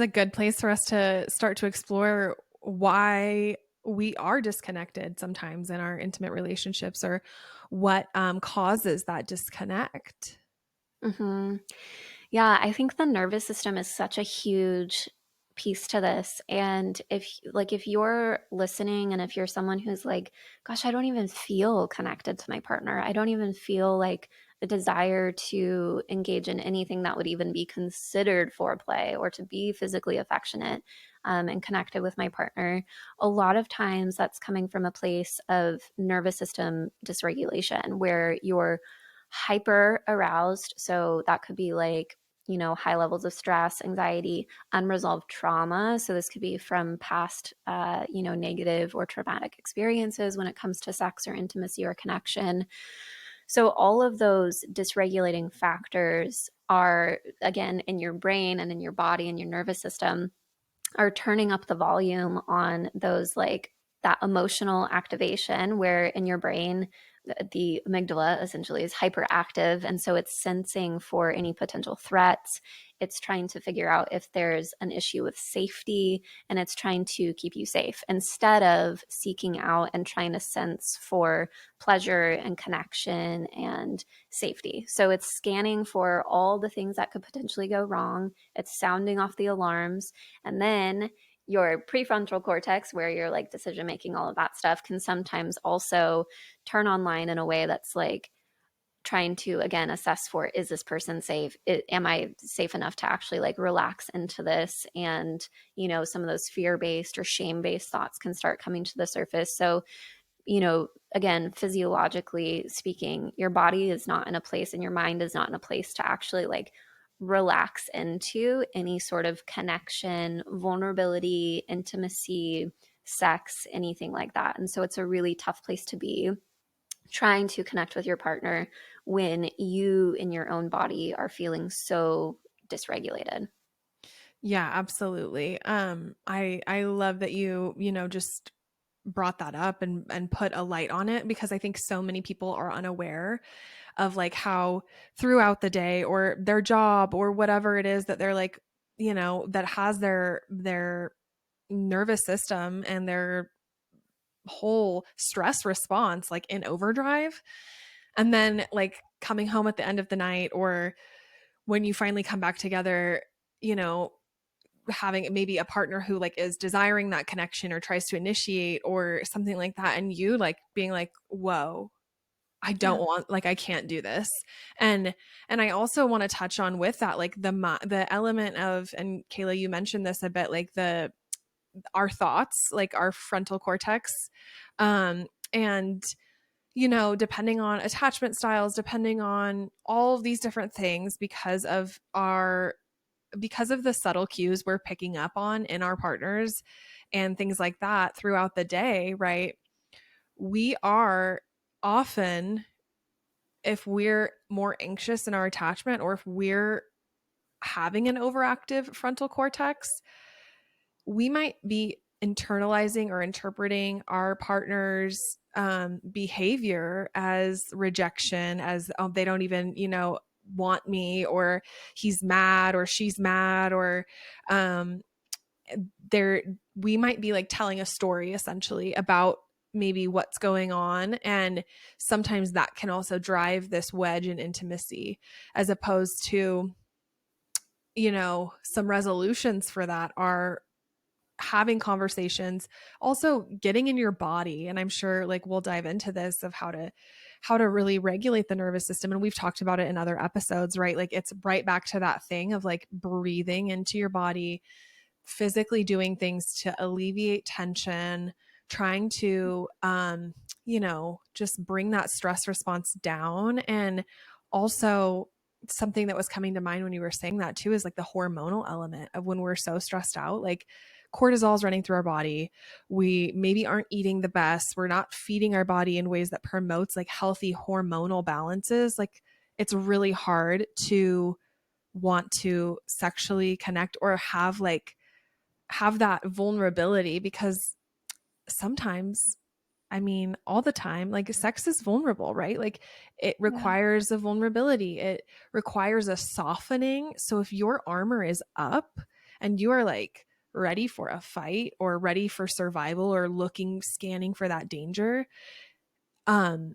a good place for us to start to explore why we are disconnected sometimes in our intimate relationships, or what causes that disconnect. Hmm. Yeah, I think the nervous system is such a huge piece to this. And if you're listening and if you're someone who's like, gosh, I don't even feel connected to my partner. I don't even feel like the desire to engage in anything that would even be considered foreplay or to be physically affectionate and connected with my partner. A lot of times that's coming from a place of nervous system dysregulation where you're hyper aroused. So that could be like, high levels of stress, anxiety, unresolved trauma. So this could be from past, negative or traumatic experiences when it comes to sex or intimacy or connection. So all of those dysregulating factors are, again, in your brain and in your body and your nervous system are turning up the volume on those like that emotional activation where in your brain the amygdala essentially is hyperactive and so it's sensing for any potential threats. It's trying to figure out if there's an issue with safety and it's trying to keep you safe instead of seeking out and trying to sense for pleasure and connection and safety. So it's scanning for all the things that could potentially go wrong. It's sounding off the alarms, and then your prefrontal cortex, where you're like decision making, all of that stuff, can sometimes also turn online in a way that's like trying to, again, assess for, is this person safe? Am I safe enough to actually like relax into this? And, some of those fear based or shame based thoughts can start coming to the surface. So, again, physiologically speaking, your body is not in a place and your mind is not in a place to actually like relax into any sort of connection, vulnerability, intimacy, sex, anything like that. And so it's a really tough place to be trying to connect with your partner when you in your own body are feeling so dysregulated. Yeah, absolutely. I love that you just brought that up and put a light on it, because I think so many people are unaware of like how throughout the day or their job or whatever it is that they're like, that has their nervous system and their whole stress response like in overdrive. And then like coming home at the end of the night, or when you finally come back together, you know, having maybe a partner who like is desiring that connection or tries to initiate or something like that, and you like being like, whoa, I don't Yeah. want, like, I can't do this. And I also want to touch on with that like the element of, and Kayla, you mentioned this a bit, like the our thoughts, like our frontal cortex, and depending on attachment styles, depending on all of these different things, because of the subtle cues we're picking up on in our partners and things like that throughout the day, right? We are often, if we're more anxious in our attachment, or if we're having an overactive frontal cortex, we might be internalizing or interpreting our partner's behavior as rejection, as, oh, they don't even, want me, or he's mad or she's mad, or um, there we might be like telling a story essentially about maybe what's going on, and sometimes that can also drive this wedge in intimacy, as opposed to, some resolutions for that are having conversations, also getting in your body. And I'm sure like we'll dive into this of how to really regulate the nervous system, and we've talked about it in other episodes, right? Like it's right back to that thing of like breathing into your body, physically doing things to alleviate tension, trying to just bring that stress response down. And also, something that was coming to mind when you were saying that too is like the hormonal element of when we're so stressed out, like cortisol is running through our body, we maybe aren't eating the best, we're not feeding our body in ways that promotes like healthy hormonal balances. Like it's really hard to want to sexually connect or have that vulnerability, because sometimes, I mean, all the time, like sex is vulnerable, right? Like it Yeah. requires a vulnerability. It requires a softening. So if your armor is up and you are like ready for a fight or ready for survival or scanning for that danger, um,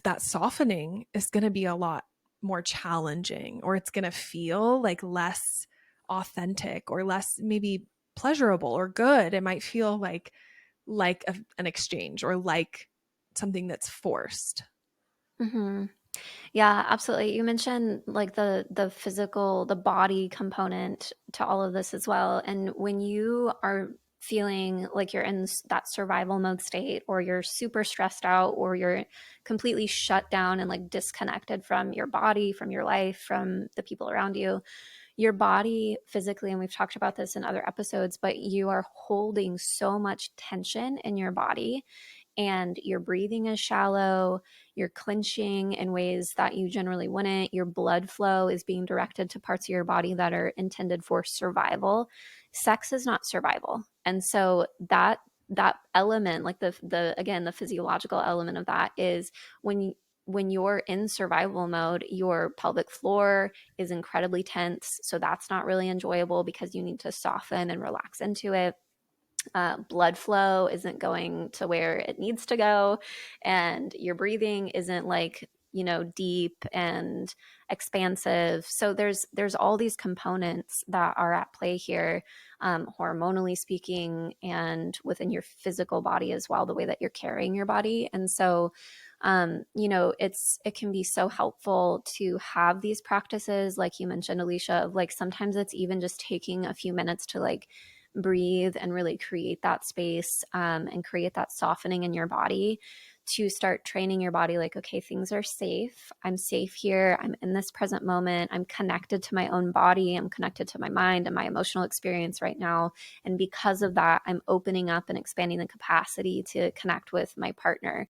that softening is going to be a lot more challenging, or it's going to feel like less authentic or less maybe pleasurable or good. It might feel like an exchange or like something that's forced. Hmm. Yeah, absolutely. You mentioned like the physical, the body component to all of this as well. And when you are feeling like you're in that survival mode state, or you're super stressed out, or you're completely shut down and like disconnected from your body, from your life, from the people around you, your body physically, and we've talked about this in other episodes, but you are holding so much tension in your body, and your breathing is shallow, you're clenching in ways that you generally wouldn't, your blood flow is being directed to parts of your body that are intended for survival. Sex is not survival. And so that element, like the again, the physiological element of that is when you're in survival mode, your pelvic floor is incredibly tense. So that's not really enjoyable because you need to soften and relax into it. Blood flow isn't going to where it needs to go, and your breathing isn't like, you know, deep and expansive. So there's all these components that are at play here, hormonally speaking, and within your physical body as well, the way that you're carrying your body. And so you know, it can be so helpful to have these practices, like you mentioned, Alicia, of like sometimes it's even just taking a few minutes to like breathe and really create that space, and create that softening in your body, to start training your body like, okay, things are safe. I'm safe here. I'm in this present moment. I'm connected to my own body. I'm connected to my mind and my emotional experience right now. And because of that, I'm opening up and expanding the capacity to connect with my partner.